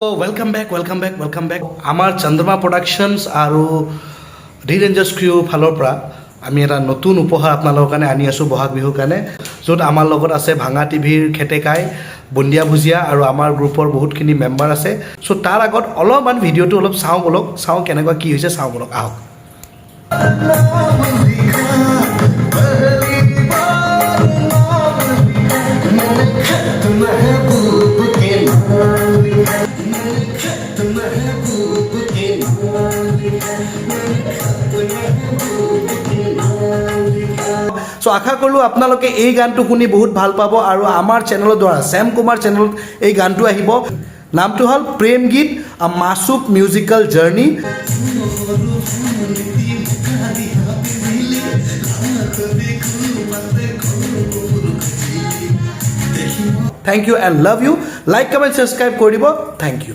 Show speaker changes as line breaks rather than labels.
welcome back आमार चंद्रमा productions और डी रेंजर्स क्रिउ फालर পৰা আমি এটা নতুন উপহাৰ আপোনালোকৰ কাৰণে আনি আছোঁ বহাগ বিহুৰ কাৰণে য'ত আমাৰ লগত আছে ভাঙা টিভিৰ খেতেকাই বন্দিয়া ভুজিয়া আৰু আমাৰ গ্ৰুপৰ বহুতখিনি মেম্বাৰ আছে সো তাৰ আগত অলপমান ভিডিঅ'টো অলপ চাওঁ বলক চাওঁ কেনেকুৱা কি হৈছে চাওঁ বলক আহক सो आशा करूँ आपनालोके এই গানটো শুনি বহুত ভাল পাব আৰু আমাৰ চেনেলৰ দ্বাৰা শ্যাম কুমাৰ চেনেলত এই গানটো আহিব নামটো হ'ল প্ৰেম গীত আ মাসুক musical journey thank you and love you like comment subscribe কৰি দিব থ্যাংক ইউ